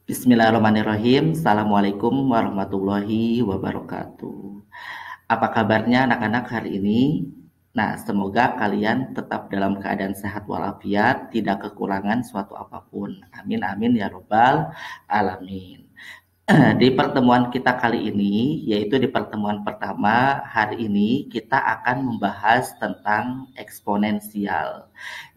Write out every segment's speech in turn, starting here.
Bismillahirrahmanirrahim. Assalamualaikum warahmatullahi wabarakatuh. Apa kabarnya anak-anak hari ini? Nah, semoga kalian tetap dalam keadaan sehat walafiat, tidak kekurangan suatu apapun. Amin amin ya robbal alamin. Di pertemuan kita kali ini, yaitu di pertemuan pertama, hari ini kita akan membahas tentang eksponensial,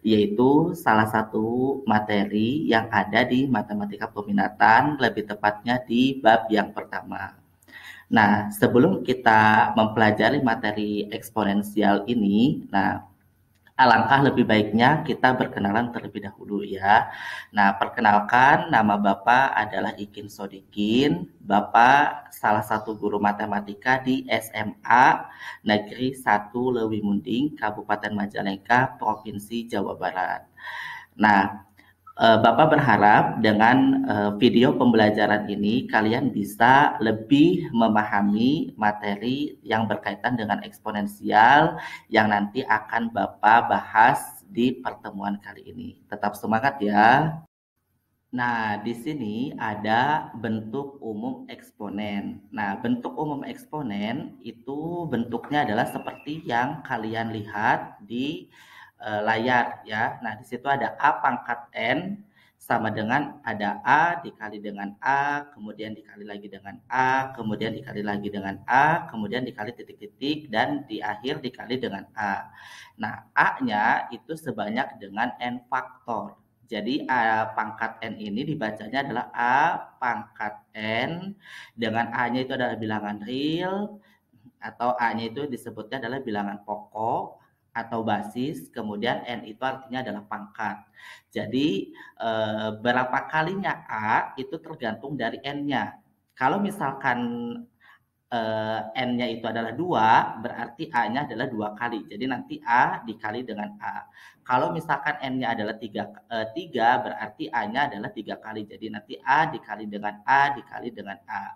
yaitu salah satu materi yang ada di matematika peminatan, lebih tepatnya di bab yang pertama. Nah, sebelum kita mempelajari materi eksponensial ini, alangkah lebih baiknya kita berkenalan terlebih dahulu ya. Nah, perkenalkan, nama Bapak adalah Ikin Sodikin. Bapak salah satu guru matematika di SMA Negeri 1 Lewi Munding, Kabupaten Majalengka, Provinsi Jawa Barat. Nah, Bapak berharap dengan video pembelajaran ini kalian bisa lebih memahami materi yang berkaitan dengan eksponensial yang nanti akan Bapak bahas di pertemuan kali ini. Tetap semangat ya. Nah, di sini ada bentuk umum eksponen. Nah, bentuk umum eksponen itu bentuknya adalah seperti yang kalian lihat di layar ya. Nah, di situ ada A pangkat N sama dengan ada A dikali dengan A, kemudian dikali lagi dengan A, kemudian dikali lagi dengan A, kemudian dikali titik-titik, dan di akhir dikali dengan A. Nah, A-nya itu sebanyak dengan N faktor. Jadi A pangkat N ini dibacanya adalah A pangkat N, dengan A-nya itu adalah bilangan real, atau A-nya itu disebutnya adalah bilangan pokok atau basis, kemudian N itu artinya adalah pangkat. Jadi berapa kalinya A itu tergantung dari N-nya. Kalau misalkan N-nya itu adalah 2, berarti A-nya adalah 2 kali. Jadi nanti A dikali dengan A. Kalau misalkan N-nya adalah 3, berarti A-nya adalah 3 kali. Jadi nanti A dikali dengan A dikali dengan A.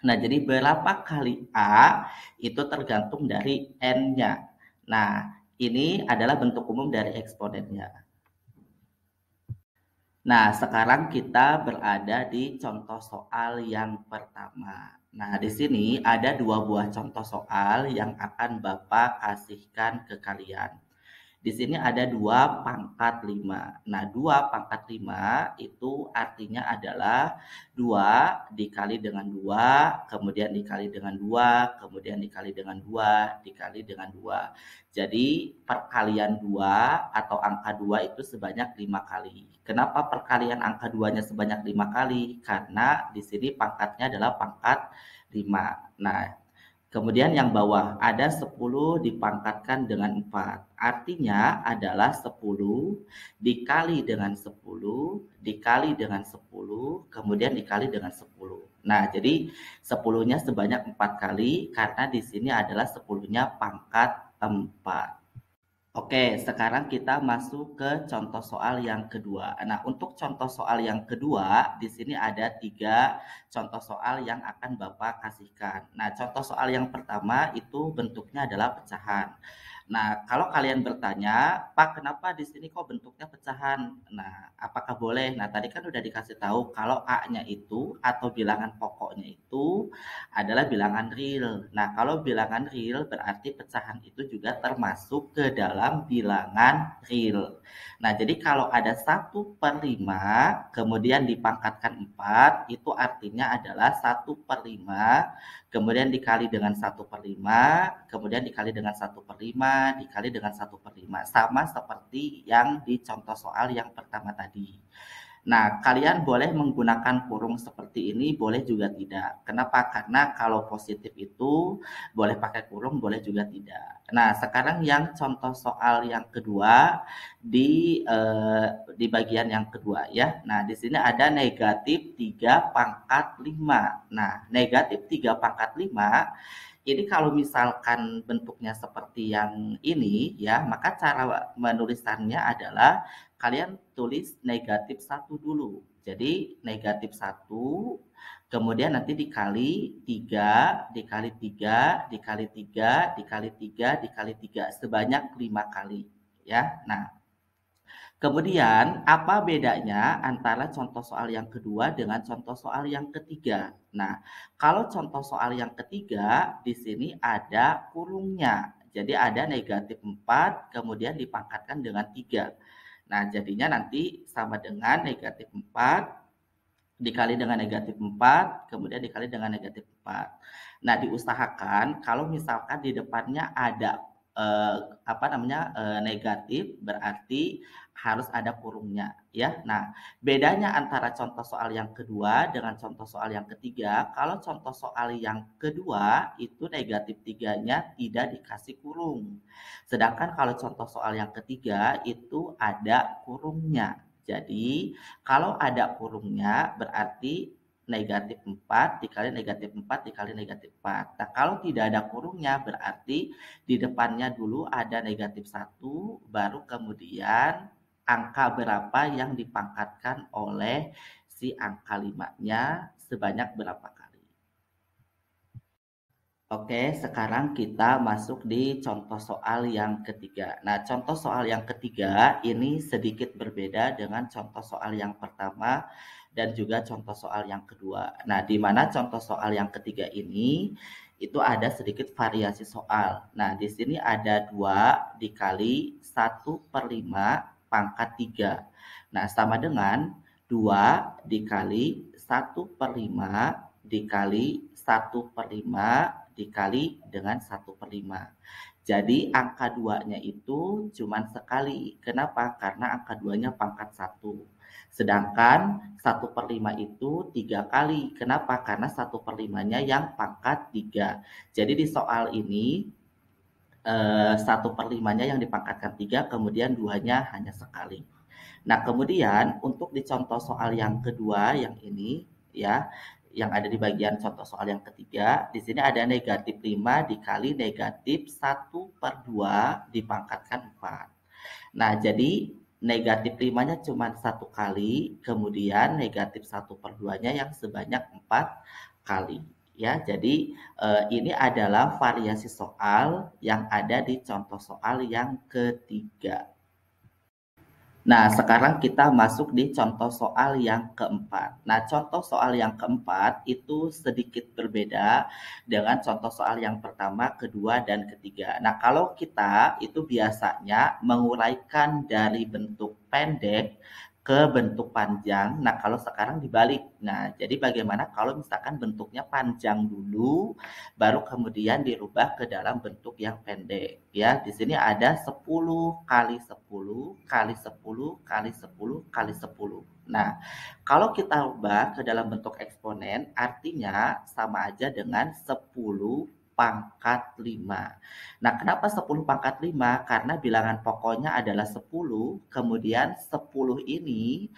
Nah, jadi berapa kali A itu tergantung dari N-nya. Nah, ini adalah bentuk umum dari eksponennya. Nah, sekarang kita berada di contoh soal yang pertama. Nah, di sini ada 2 buah contoh soal yang akan Bapak kasihkan ke kalian. Di sini ada 2 pangkat 5. Nah, 2 pangkat 5 itu artinya adalah 2 dikali dengan 2, kemudian dikali dengan 2, kemudian dikali dengan 2, dikali dengan 2. Jadi, perkalian 2 atau angka 2 itu sebanyak 5 kali. Kenapa perkalian angka 2-nya sebanyak 5 kali? Karena di sini pangkatnya adalah pangkat 5. Nah, kemudian yang bawah ada 10 dipangkatkan dengan 4. Artinya adalah 10 dikali dengan 10, dikali dengan 10, kemudian dikali dengan 10. Nah, jadi 10-nya sebanyak 4 kali karena di sini adalah 10-nya pangkat 4. Oke, sekarang kita masuk ke contoh soal yang kedua. Nah, untuk contoh soal yang kedua, di sini ada 3 contoh soal yang akan Bapak kasihkan. Nah, contoh soal yang pertama itu bentuknya adalah pecahan. Nah, kalau kalian bertanya, Pak, kenapa di sini kok bentuknya pecahan? Nah, apakah boleh? Nah, tadi kan udah dikasih tahu kalau A-nya itu atau bilangan pokoknya itu adalah bilangan real. Nah, kalau bilangan real berarti pecahan itu juga termasuk ke dalam bilangan real. Nah, jadi kalau ada 1/5 kemudian dipangkatkan 4, itu artinya adalah 1/5 kemudian dikali dengan 1/5, kemudian dikali dengan 1/5, dikali dengan 1/5. Sama seperti yang di contoh soal yang pertama tadi. Nah, kalian boleh menggunakan kurung seperti ini, boleh juga tidak. Kenapa? Karena kalau positif itu boleh pakai kurung, boleh juga tidak. Nah, sekarang yang contoh soal yang kedua di bagian yang kedua ya. Nah, di sini ada negatif 3 pangkat 5. Nah, negatif 3 pangkat 5 ini kalau misalkan bentuknya seperti yang ini ya, maka cara menulisannya adalah kalian tulis negatif 1 dulu. Jadi negatif 1, kemudian nanti dikali 3, dikali 3, dikali 3, dikali 3, dikali 3, sebanyak 5 kali. Ya, nah Kemudian, apa bedanya antara contoh soal yang kedua dengan contoh soal yang ketiga? Nah, kalau contoh soal yang ketiga, di sini ada kurungnya. Jadi ada negatif 4, kemudian dipangkatkan dengan 3. Nah, jadinya nanti sama dengan negatif 4 dikali dengan negatif 4, kemudian dikali dengan negatif 4. Nah, diusahakan kalau misalkan di depannya ada negatif, berarti harus ada kurungnya ya. Nah, bedanya antara contoh soal yang kedua dengan contoh soal yang ketiga, kalau contoh soal yang kedua itu negatif 3-nya tidak dikasih kurung. Sedangkan kalau contoh soal yang ketiga itu ada kurungnya. Jadi, kalau ada kurungnya berarti negatif 4 dikali negatif 4 dikali negatif 4. Nah, kalau tidak ada kurungnya berarti di depannya dulu ada negatif 1, baru kemudian angka berapa yang dipangkatkan oleh si angka 5-nya sebanyak berapa kali. Oke, sekarang kita masuk di contoh soal yang ketiga. Nah, contoh soal yang ketiga ini sedikit berbeda dengan contoh soal yang pertama dan juga contoh soal yang kedua. Nah, di mana contoh soal yang ketiga ini itu ada sedikit variasi soal. Nah, di sini ada 2 dikali 1/5 pangkat 3. Nah, sama dengan 2 dikali 1/5 dikali 1/5 dikali dengan 1/5. Jadi angka 2-nya itu cuma sekali. Kenapa? Karena angka 2-nya pangkat 1. Sedangkan 1/5 itu 3 kali. Kenapa? Karena 1/5-nya yang pangkat 3. Jadi di soal ini 1/5-nya yang dipangkatkan 3, kemudian 2-nya hanya sekali. Nah, kemudian untuk di contoh soal yang kedua yang ini ya, yang ada di bagian contoh soal yang ketiga, di sini ada negatif 5 dikali negatif 1/2 dipangkatkan 4. Nah, jadi negatif 5-nya cuma 1 kali, kemudian negatif 1/2-nya yang sebanyak 4 kali. Ya, jadi ini adalah variasi soal yang ada di contoh soal yang ketiga. Nah, sekarang kita masuk di contoh soal yang keempat. Nah, contoh soal yang keempat itu sedikit berbeda dengan contoh soal yang pertama, kedua, dan ketiga. Nah, kalau kita itu biasanya menguraikan dari bentuk pendek ke bentuk panjang. Nah, kalau sekarang dibalik. Nah, jadi bagaimana kalau misalkan bentuknya panjang dulu, baru kemudian dirubah ke dalam bentuk yang pendek. Ya, di sini ada 10 kali 10 kali 10 kali 10 kali 10. Nah, kalau kita ubah ke dalam bentuk eksponen, artinya sama aja dengan 10 pangkat 5. Nah, kenapa 10 pangkat 5? Karena bilangan pokoknya adalah 10, kemudian 10 ini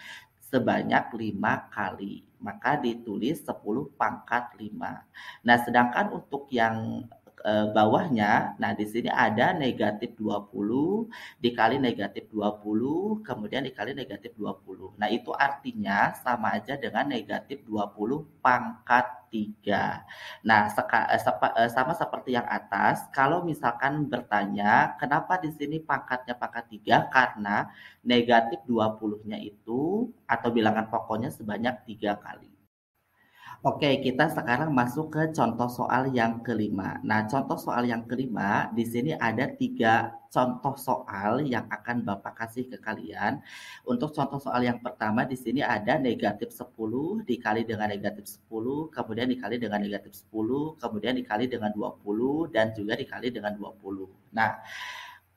sebanyak 5 kali. Maka ditulis 10 pangkat 5. Nah, sedangkan untuk yang bawahnya, nah di sini ada negatif 20 dikali negatif 20, kemudian dikali negatif 20. Nah, itu artinya sama aja dengan negatif 20 pangkat 3. Nah, sama seperti yang atas, kalau misalkan bertanya, kenapa di sini pangkatnya pangkat 3? Karena negatif 20-nya itu atau bilangan pokoknya sebanyak 3 kali. Oke, kita sekarang masuk ke contoh soal yang kelima. Nah, contoh soal yang kelima, di sini ada 3 contoh soal yang akan Bapak kasih ke kalian. Untuk contoh soal yang pertama, di sini ada negatif 10 dikali dengan negatif 10, kemudian dikali dengan negatif 10, kemudian dikali dengan 20, dan juga dikali dengan 20. Nah,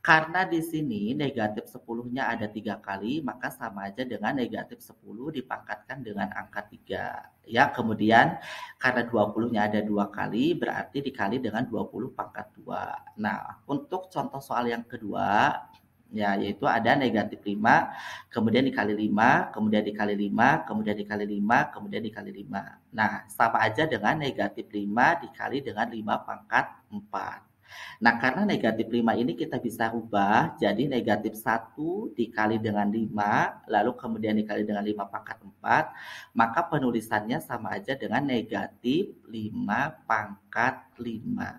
karena di sini negatif 10-nya ada 3 kali, maka sama aja dengan negatif 10 dipangkatkan dengan angka 3. Ya, kemudian karena 20-nya ada 2 kali, berarti dikali dengan 20 pangkat 2. Nah, untuk contoh soal yang kedua, ya, yaitu ada negatif 5, kemudian dikali 5, kemudian dikali 5, kemudian dikali 5, kemudian dikali 5. Nah, sama aja dengan negatif 5 dikali dengan 5 pangkat 4. Nah, karena negatif 5 ini kita bisa rubah jadi negatif 1 dikali dengan 5, lalu kemudian dikali dengan 5 pangkat 4, maka penulisannya sama aja dengan negatif 5 pangkat 5.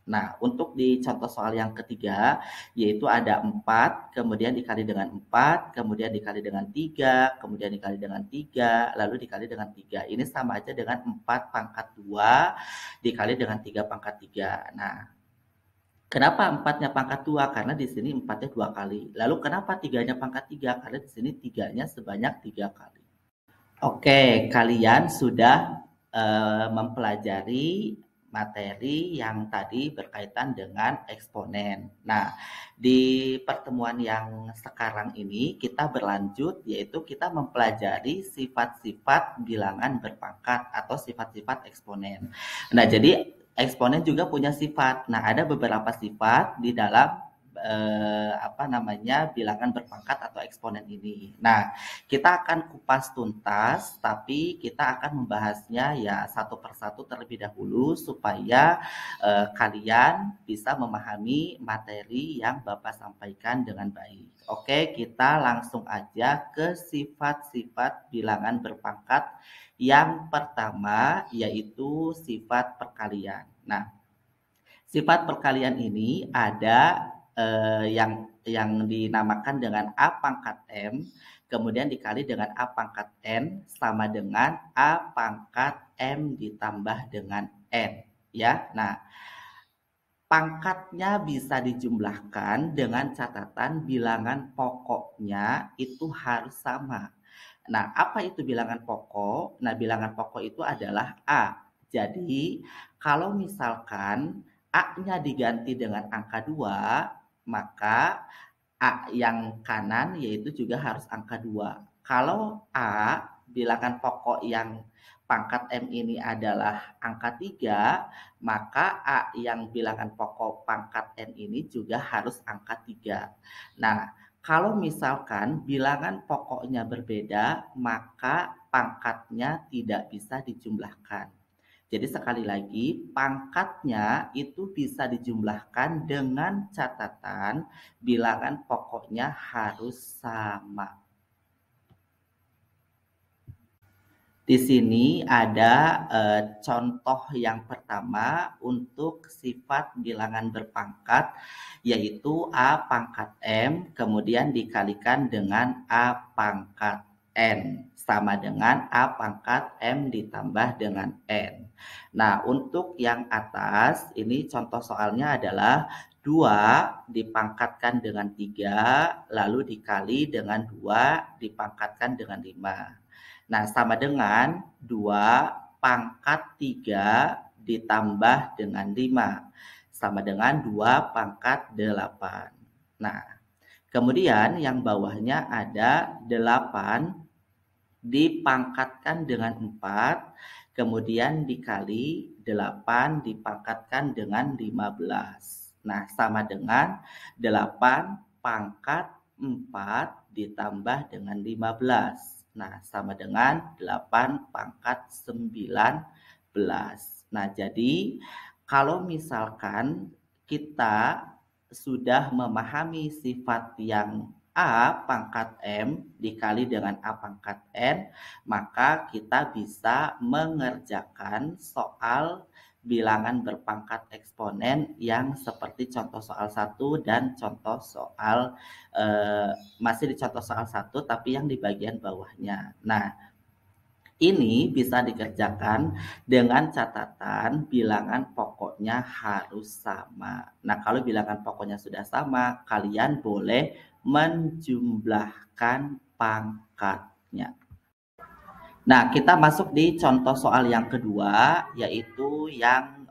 Nah, untuk di contoh soal yang ketiga, yaitu ada 4, kemudian dikali dengan 4, kemudian dikali dengan 3, kemudian dikali dengan 3, lalu dikali dengan 3. Ini sama aja dengan 4 pangkat 2 dikali dengan 3 pangkat 3. Nah, kenapa 4-nya pangkat 2? Karena di sini 4-nya 2 kali. Lalu kenapa 3-nya pangkat 3? Karena di sini 3-nya sebanyak 3 kali. Oke, kalian sudah mempelajari materi yang tadi berkaitan dengan eksponen. Nah, di pertemuan yang sekarang ini kita berlanjut, yaitu kita mempelajari sifat-sifat bilangan berpangkat atau sifat-sifat eksponen. Nah, jadi eksponen juga punya sifat. Nah, ada beberapa sifat di dalam bilangan berpangkat atau eksponen ini. Nah, kita akan kupas tuntas, tapi kita akan membahasnya ya satu persatu terlebih dahulu supaya kalian bisa memahami materi yang Bapak sampaikan dengan baik. Oke, kita langsung aja ke sifat-sifat bilangan berpangkat. Yang pertama yaitu sifat perkalian. Nah, sifat perkalian ini ada yang dinamakan dengan A pangkat M, kemudian dikali dengan A pangkat N sama dengan A pangkat M ditambah dengan N. Ya, nah pangkatnya bisa dijumlahkan dengan catatan bilangan pokoknya itu harus sama. Nah, apa itu bilangan pokok? Nah, bilangan pokok itu adalah A. Jadi, kalau misalkan A-nya diganti dengan angka 2, maka A yang kanan yaitu juga harus angka 2. Kalau A, bilangan pokok yang pangkat M ini adalah angka 3, maka A yang bilangan pokok pangkat N ini juga harus angka 3. Nah, kalau misalkan bilangan pokoknya berbeda, maka pangkatnya tidak bisa dijumlahkan. Jadi sekali lagi, pangkatnya itu bisa dijumlahkan dengan catatan bilangan pokoknya harus sama. Di sini ada contoh yang pertama untuk sifat bilangan berpangkat, yaitu A pangkat M kemudian dikalikan dengan A pangkat N sama dengan A pangkat M ditambah dengan N. Nah, untuk yang atas ini contoh soalnya adalah 2 dipangkatkan dengan 3 lalu dikali dengan 2 dipangkatkan dengan 5. Nah, sama dengan 2 pangkat 3 ditambah dengan 5. Sama dengan 2 pangkat 8. Nah, kemudian yang bawahnya ada 8 dipangkatkan dengan 4, kemudian dikali 8 dipangkatkan dengan 15. Nah, sama dengan 8 pangkat 4 ditambah dengan 15. Nah, sama dengan 8 pangkat 19. Nah, jadi kalau misalkan kita sudah memahami sifat yang A pangkat M dikali dengan A pangkat N, maka kita bisa mengerjakan soal bilangan berpangkat eksponen yang seperti contoh soal 1 dan contoh soal masih di contoh soal 1 tapi yang di bagian bawahnya. Nah, ini bisa dikerjakan dengan catatan bilangan pokoknya harus sama. Nah, kalau bilangan pokoknya sudah sama, kalian boleh menjumlahkan pangkatnya. Nah, kita masuk di contoh soal yang kedua, yaitu yang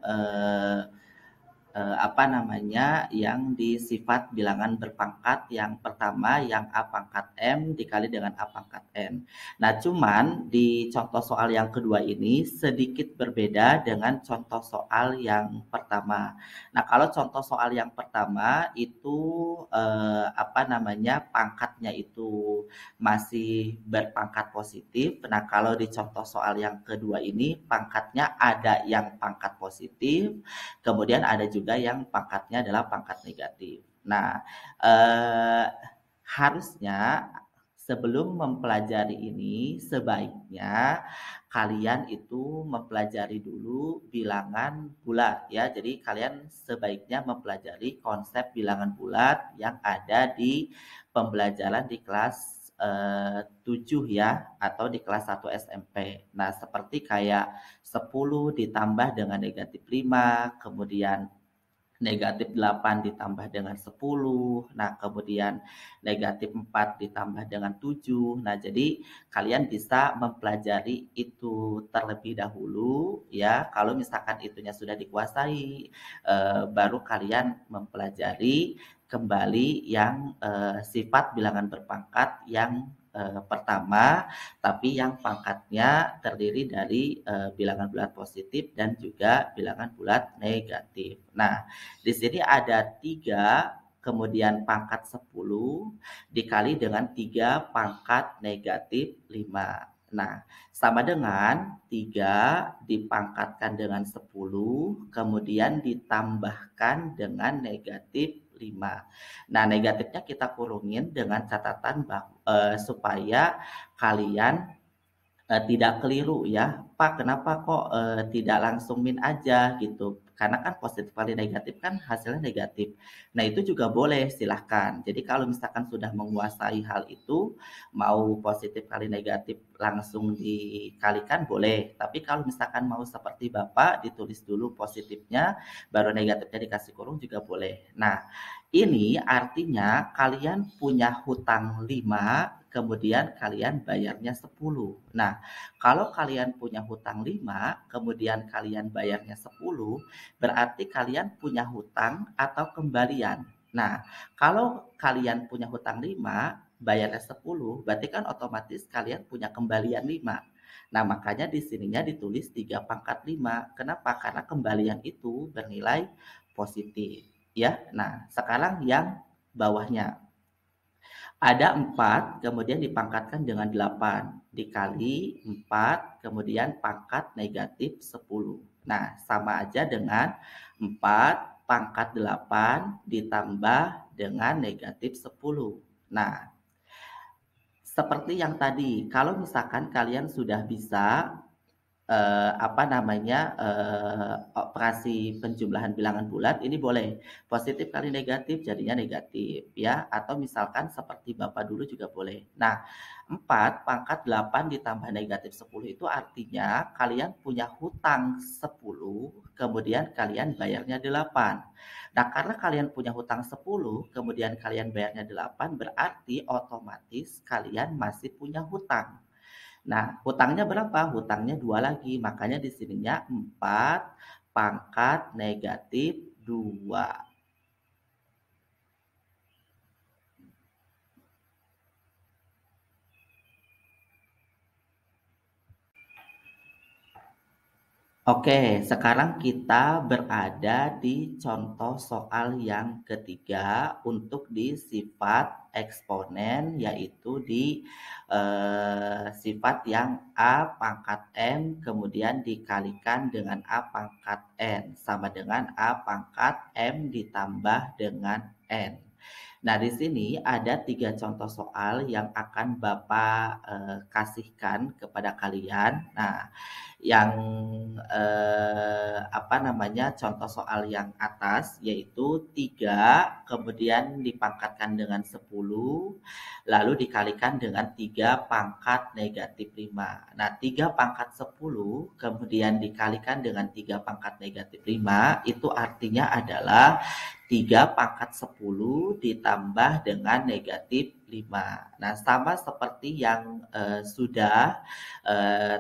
yang di sifat bilangan berpangkat yang pertama yang A pangkat M dikali dengan A pangkat N. Nah, cuman di contoh soal yang kedua ini sedikit berbeda dengan contoh soal yang pertama. Nah, kalau contoh soal yang pertama itu pangkatnya itu masih berpangkat positif. Nah, kalau di contoh soal yang kedua ini pangkatnya ada yang pangkat positif, kemudian ada juga yang pangkatnya adalah pangkat negatif. Nah, harusnya Sebelum mempelajari ini, sebaiknya kalian itu mempelajari dulu bilangan bulat ya. Jadi kalian sebaiknya mempelajari konsep bilangan bulat yang ada di pembelajaran di kelas 7 ya, atau di kelas 1 SMP. Nah, seperti kayak 10 ditambah dengan negatif 5, kemudian negatif 8 ditambah dengan 10. Nah, kemudian negatif 4 ditambah dengan 7. Nah, jadi kalian bisa mempelajari itu terlebih dahulu ya. Kalau misalkan itunya sudah dikuasai, baru kalian mempelajari kembali yang sifat bilangan berpangkat yang pertama, tapi yang pangkatnya terdiri dari bilangan bulat positif dan juga bilangan bulat negatif. Nah, di sini ada 3, kemudian pangkat 10 dikali dengan 3 pangkat negatif 5. Nah, sama dengan 3 dipangkatkan dengan 10, kemudian ditambahkan dengan negatif 5. Nah, negatifnya kita kurungin dengan catatan supaya kalian tidak keliru ya. Pak, kenapa kok tidak langsung min aja gitu? Karena kan positif kali negatif kan hasilnya negatif. Nah, itu juga boleh, silahkan. Jadi kalau misalkan sudah menguasai hal itu, mau positif kali negatif langsung dikalikan boleh. Tapi kalau misalkan mau seperti Bapak, ditulis dulu positifnya, baru negatifnya dikasih kurung juga boleh. Nah, ini artinya kalian punya hutang 5, kemudian kalian bayarnya 10. Nah, kalau kalian punya hutang 5, kemudian kalian bayarnya 10, berarti kalian punya hutang atau kembalian. Nah, kalau kalian punya hutang 5, bayarnya 10, berarti kan otomatis kalian punya kembalian 5. Nah, makanya di sininya ditulis 3 pangkat 5. Kenapa? Karena kembalian itu bernilai positif. Ya, nah sekarang yang bawahnya. Ada 4, kemudian dipangkatkan dengan 8. Dikali 4, kemudian pangkat negatif 10. Nah, sama aja dengan 4 pangkat 8 ditambah dengan negatif 10. Nah, seperti yang tadi, kalau misalkan kalian sudah bisa operasi penjumlahan bilangan bulat, ini boleh positif kali negatif jadinya negatif ya, atau misalkan seperti Bapak dulu juga boleh. Nah, 4 pangkat 8 ditambah negatif 10 itu artinya kalian punya hutang 10, kemudian kalian bayarnya 8. Nah, karena kalian punya hutang 10, kemudian kalian bayarnya 8, berarti otomatis kalian masih punya hutang. Nah, hutangnya berapa? Hutangnya 2 lagi, makanya di sininya 4 pangkat negatif 2. Oke, sekarang kita berada di contoh soal yang ketiga untuk di sifat eksponen, yaitu di sifat yang A pangkat M kemudian dikalikan dengan A pangkat N sama dengan A pangkat M ditambah dengan N. Nah, di sini ada 3 contoh soal yang akan Bapak kasihkan kepada kalian. Nah, yang contoh soal yang atas yaitu 3 kemudian dipangkatkan dengan 10 lalu dikalikan dengan 3 pangkat negatif 5. Nah, 3 pangkat 10 kemudian dikalikan dengan 3 pangkat negatif 5 itu artinya adalah 3 pangkat 10 ditambah dengan negatif 5. Nah, sama seperti yang sudah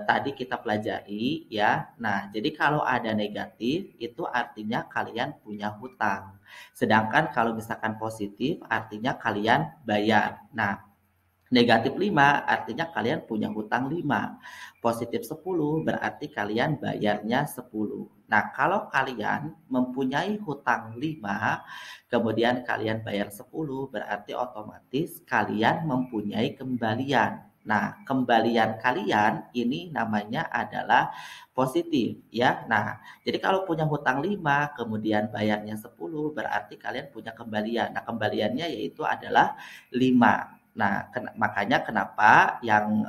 tadi kita pelajari ya. Nah, jadi kalau ada negatif itu artinya kalian punya hutang. Sedangkan kalau misalkan positif artinya kalian bayar. Nah, negatif 5 artinya kalian punya hutang 5. Positif 10 berarti kalian bayarnya 10. Nah, kalau kalian mempunyai hutang 5, kemudian kalian bayar 10, berarti otomatis kalian mempunyai kembalian. Nah, kembalian kalian ini namanya adalah positif ya. Nah, jadi kalau punya hutang 5, kemudian bayarnya 10, berarti kalian punya kembalian. Nah, kembaliannya yaitu adalah 5. Nah, makanya kenapa yang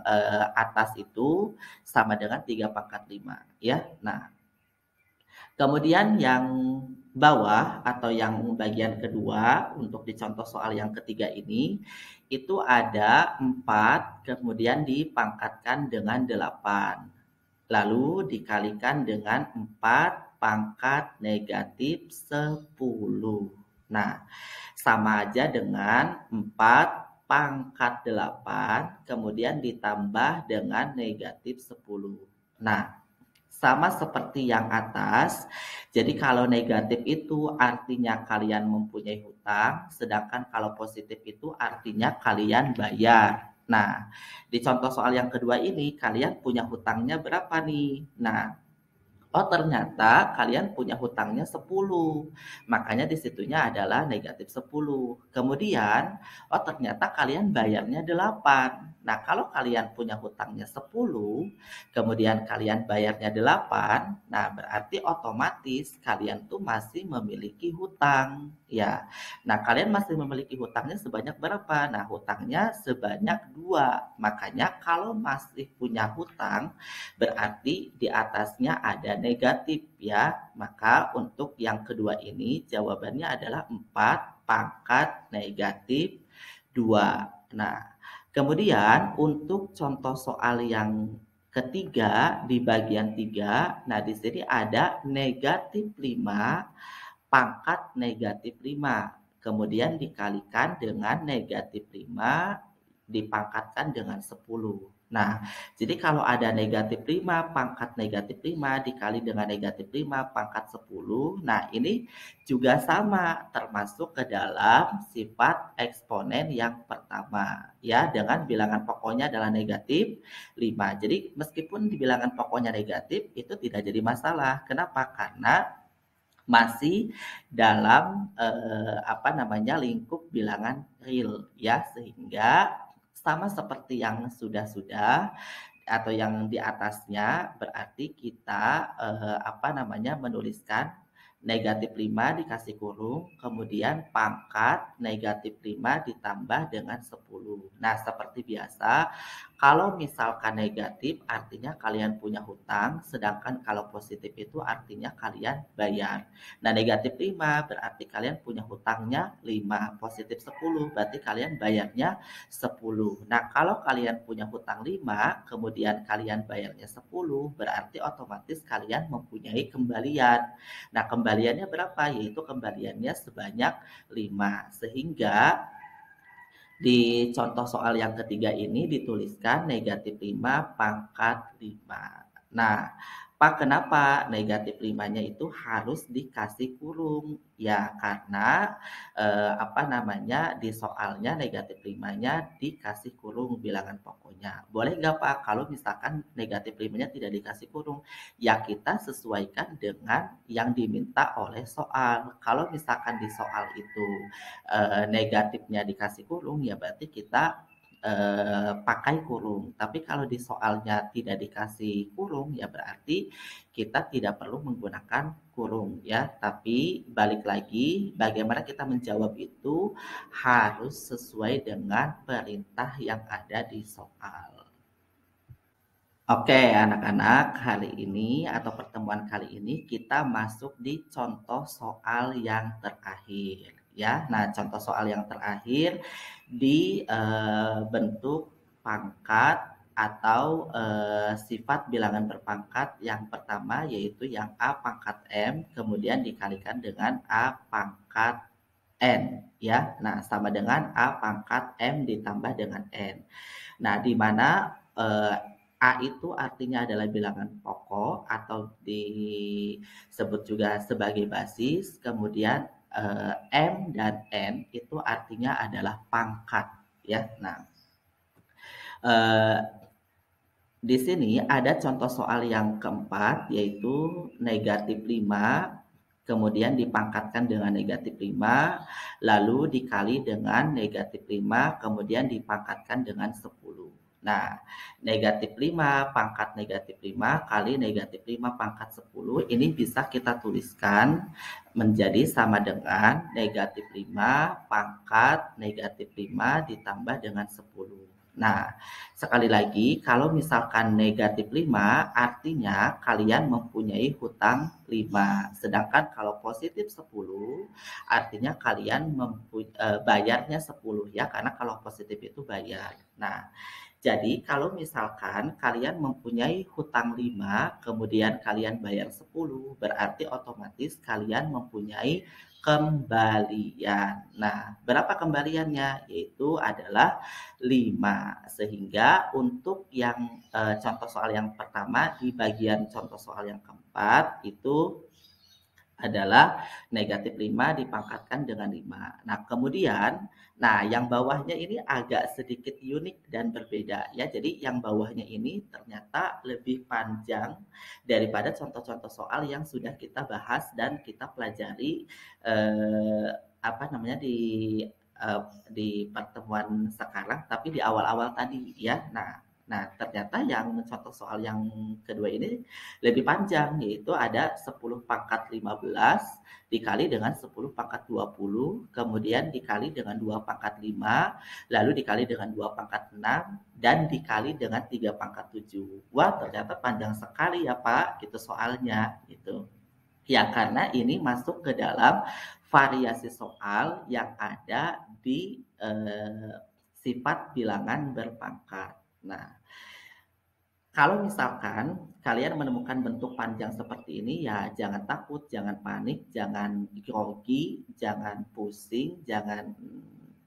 atas itu sama dengan 3 pangkat 5 ya. Nah, kemudian yang bawah atau yang bagian kedua untuk dicontoh soal yang ketiga ini itu ada 4 kemudian dipangkatkan dengan 8. Lalu dikalikan dengan 4 pangkat negatif 10. Nah, sama aja dengan 4 pangkat 8 kemudian ditambah dengan negatif 10. Nah, sama seperti yang atas, jadi kalau negatif itu artinya kalian mempunyai hutang, sedangkan kalau positif itu artinya kalian bayar. Nah, di contoh soal yang kedua ini, kalian punya hutangnya berapa nih? Nah, oh ternyata kalian punya hutangnya 10. Makanya disitunya adalah negatif 10. Kemudian, oh ternyata kalian bayarnya 8. Nah, kalau kalian punya hutangnya 10, kemudian kalian bayarnya 8, nah berarti otomatis kalian tuh masih memiliki hutang. Ya, nah kalian masih memiliki hutangnya sebanyak berapa? Nah, hutangnya sebanyak 2. Makanya kalau masih punya hutang, berarti di atasnya ada negatif ya. Maka untuk yang kedua ini jawabannya adalah 4 pangkat negatif 2. Nah, kemudian untuk contoh soal yang ketiga di bagian 3, nah di sini ada negatif 5 pangkat negatif 5. Kemudian dikalikan dengan negatif 5 dipangkatkan dengan 10. Nah, jadi kalau ada negatif 5 pangkat negatif 5 dikali dengan negatif 5 pangkat 10, nah ini juga sama termasuk ke dalam sifat eksponen yang pertama ya, dengan bilangan pokoknya adalah negatif 5. Jadi meskipun di bilangan pokoknya negatif itu tidak jadi masalah. Kenapa? Karena masih dalam lingkup bilangan real ya, sehingga sama seperti yang sudah-sudah atau yang di atasnya, berarti kita menuliskan negatif 5 dikasih kurung, kemudian pangkat negatif 5 ditambah dengan 10. Nah, seperti biasa, kalau misalkan negatif artinya kalian punya hutang, sedangkan kalau positif itu artinya kalian bayar. Nah, negatif 5 berarti kalian punya hutangnya 5, positif 10 berarti kalian bayarnya 10. Nah, kalau kalian punya hutang 5, kemudian kalian bayarnya 10, berarti otomatis kalian mempunyai kembalian. Nah, kembaliannya berapa? Yaitu kembaliannya sebanyak 5. Sehingga di contoh soal yang ketiga ini dituliskan negatif 5 pangkat 5. Nah, kenapa negatif 5-nya itu harus dikasih kurung? Ya, karena di soalnya negatif 5-nya dikasih kurung bilangan pokoknya. Boleh nggak Pak kalau misalkan negatif 5-nya tidak dikasih kurung? Ya, kita sesuaikan dengan yang diminta oleh soal. Kalau misalkan di soal itu negatifnya dikasih kurung, ya berarti kita pakai kurung. Tapi kalau di soalnya tidak dikasih kurung, ya berarti kita tidak perlu menggunakan kurung ya. Tapi balik lagi, bagaimana kita menjawab itu harus sesuai dengan perintah yang ada di soal. Oke, anak-anak, hari ini atau pertemuan kali ini kita masuk di contoh soal yang terakhir ya. Nah, contoh soal yang terakhir di bentuk pangkat atau sifat bilangan berpangkat yang pertama yaitu yang A pangkat M kemudian dikalikan dengan A pangkat N ya. Nah, sama dengan A pangkat M ditambah dengan N. Nah, di mana A itu artinya adalah bilangan pokok atau disebut juga sebagai basis, kemudian M dan N itu artinya adalah pangkat ya. Nah, di sini ada contoh soal yang keempat yaitu negatif 5 kemudian dipangkatkan dengan negatif 5 lalu dikali dengan negatif 5 kemudian dipangkatkan dengan 10. Nah, negatif 5 pangkat negatif 5 kali negatif 5 pangkat 10 ini bisa kita tuliskan menjadi sama dengan negatif 5 pangkat negatif 5 ditambah dengan 10. Nah, sekali lagi, kalau misalkan negatif 5 artinya kalian mempunyai hutang 5. Sedangkan kalau positif 10 artinya kalian bayarnya 10 ya, karena kalau positif itu bayar. Nah, jadi kalau misalkan kalian mempunyai hutang 5, kemudian kalian bayar 10, berarti otomatis kalian mempunyai kembalian. Nah, berapa kembaliannya? Yaitu adalah 5. Sehingga untuk yang contoh soal yang pertama di bagian contoh soal yang keempat itu adalah negatif 5 dipangkatkan dengan 5. Nah, kemudian, yang bawahnya ini agak sedikit unik dan berbeda ya. Jadi yang bawahnya ini ternyata lebih panjang daripada contoh-contoh soal yang sudah kita bahas dan kita pelajari eh, di pertemuan sekarang, tapi di awal-awal tadi ya. Nah, ternyata yang contoh soal yang kedua ini lebih panjang, yaitu ada 10 pangkat 15 dikali dengan 10 pangkat 20, kemudian dikali dengan 2 pangkat 5, lalu dikali dengan 2 pangkat 6, dan dikali dengan 3 pangkat 7. Wah, ternyata panjang sekali ya Pak, gitu soalnya, gitu. Ya, karena ini masuk ke dalam variasi soal yang ada di sifat bilangan berpangkat. Nah, kalau misalkan kalian menemukan bentuk panjang seperti ini, ya jangan takut, jangan panik, jangan grogi, jangan pusing, jangan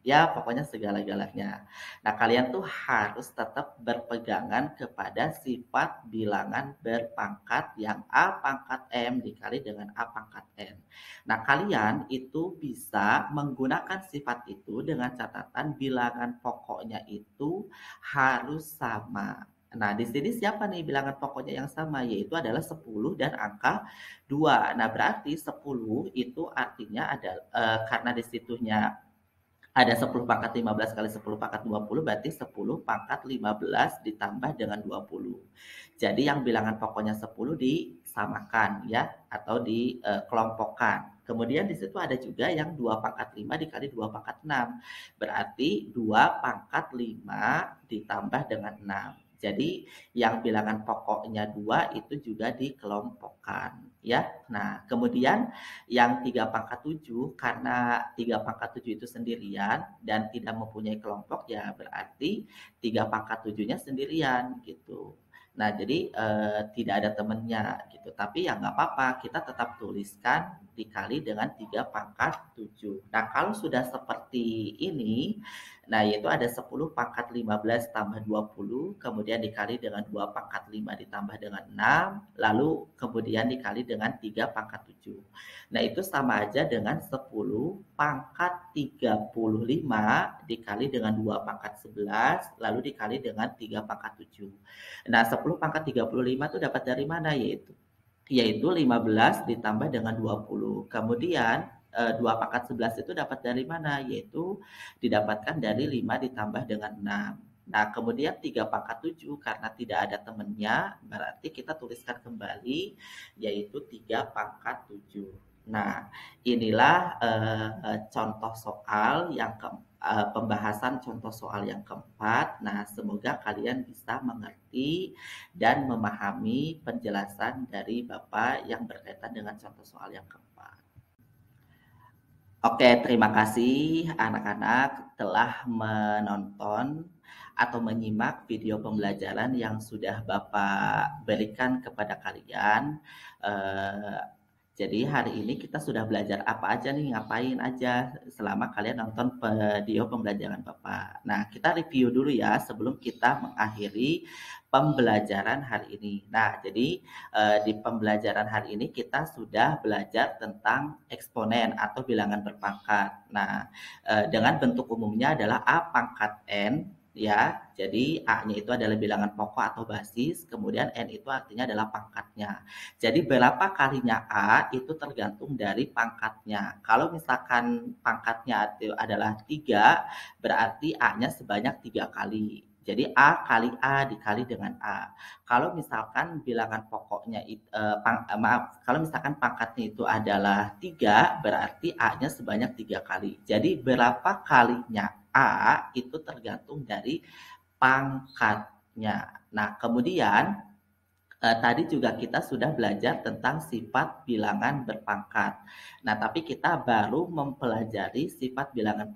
ya pokoknya segala-galanya. Nah, kalian tuh harus tetap berpegangan kepada sifat bilangan berpangkat yang A pangkat M dikali dengan A pangkat N. Nah, kalian itu bisa menggunakan sifat itu dengan catatan bilangan pokoknya itu harus sama. Nah, di sini siapa nih bilangan pokoknya yang sama? Yaitu adalah 10 dan angka 2. Nah, berarti 10 itu artinya ada karena di situnya ada 10 pangkat 15 kali 10 pangkat 20, berarti 10 pangkat 15 ditambah dengan 20. Jadi yang bilangan pokoknya 10 disamakan ya, atau dikelompokkan. Kemudian di situ ada juga yang 2 pangkat 5 dikali 2 pangkat 6. Berarti 2 pangkat 5 ditambah dengan 6. Jadi yang bilangan pokoknya 2 itu juga dikelompokkan ya. Nah, kemudian yang 3 pangkat 7, karena 3 pangkat 7 itu sendirian dan tidak mempunyai kelompok, ya berarti 3 pangkat 7-nya sendirian gitu. Nah, jadi tidak ada temennya gitu. Tapi ya nggak apa-apa, kita tetap tuliskan dikali dengan 3 pangkat 7. Nah, kalau sudah seperti ini, nah yaitu ada 10 pangkat 15 tambah 20, kemudian dikali dengan 2 pangkat 5 ditambah dengan 6, lalu kemudian dikali dengan 3 pangkat 7. Nah, itu sama aja dengan 10 pangkat 35 dikali dengan 2 pangkat 11, lalu dikali dengan 3 pangkat 7. Nah, 10 pangkat 35 itu dapat dari mana? Yaitu 15 ditambah dengan 20. Kemudian 2 pangkat 11 itu dapat dari mana? Yaitu didapatkan dari 5 ditambah dengan 6. Nah, kemudian 3 pangkat 7 karena tidak ada temannya, berarti kita tuliskan kembali yaitu 3 pangkat 7. Nah, inilah contoh soal yang pembahasan contoh soal yang keempat. Nah, semoga kalian bisa mengerti dan memahami penjelasan dari Bapak yang berkaitan dengan contoh soal yang keempat. Oke, terima kasih anak-anak telah menonton atau menyimak video pembelajaran yang sudah Bapak berikan kepada kalian. Jadi hari ini kita sudah belajar apa aja nih, ngapain aja selama kalian nonton video pembelajaran Bapak. Nah, kita review dulu ya sebelum kita mengakhiri pembelajaran hari ini. Nah, jadi di pembelajaran hari ini kita sudah belajar tentang eksponen atau bilangan berpangkat. Nah, dengan bentuk umumnya adalah A pangkat N ya. Jadi A-nya itu adalah bilangan pokok atau basis, kemudian N itu artinya adalah pangkatnya. Jadi berapa kalinya A itu tergantung dari pangkatnya. Kalau misalkan pangkatnya itu adalah 3, berarti A-nya sebanyak 3 kali. Jadi A kali A dikali dengan A. Kalau misalkan bilangan pokoknya kalau misalkan pangkatnya itu adalah 3, berarti A-nya sebanyak 3 kali. Jadi berapa kalinya A itu tergantung dari pangkatnya. Nah, kemudian tadi juga kita sudah belajar tentang sifat bilangan berpangkat. Nah, tapi kita baru mempelajari sifat bilangan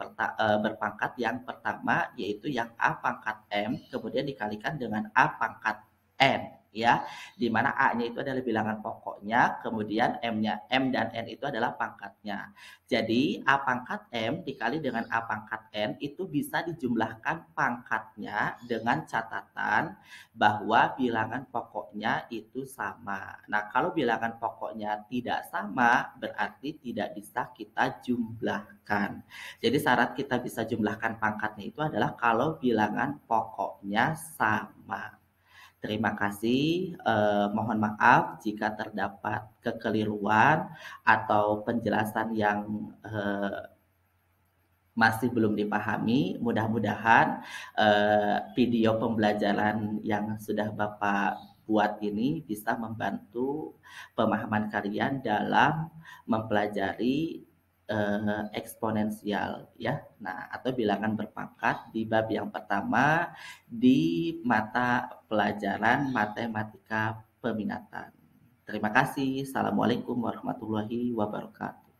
berpangkat yang pertama, yaitu yang A pangkat M, kemudian dikalikan dengan A pangkat N, ya. Di mana A-nya itu adalah bilangan pokoknya, kemudian M dan N itu adalah pangkatnya. Jadi, A pangkat M dikali dengan A pangkat N itu bisa dijumlahkan pangkatnya dengan catatan bahwa bilangan pokoknya itu sama. Nah, kalau bilangan pokoknya tidak sama, berarti tidak bisa kita jumlahkan. Jadi syarat kita bisa jumlahkan pangkatnya itu adalah kalau bilangan pokoknya sama. Terima kasih. Mohon maaf jika terdapat kekeliruan atau penjelasan yang masih belum dipahami. Mudah-mudahan video pembelajaran yang sudah Bapak buat ini bisa membantu pemahaman kalian dalam mempelajari eksponensial, ya. Nah, atau bilangan berpangkat di bab yang pertama di mata pelajaran matematika peminatan. Terima kasih. Assalamualaikum warahmatullahi wabarakatuh.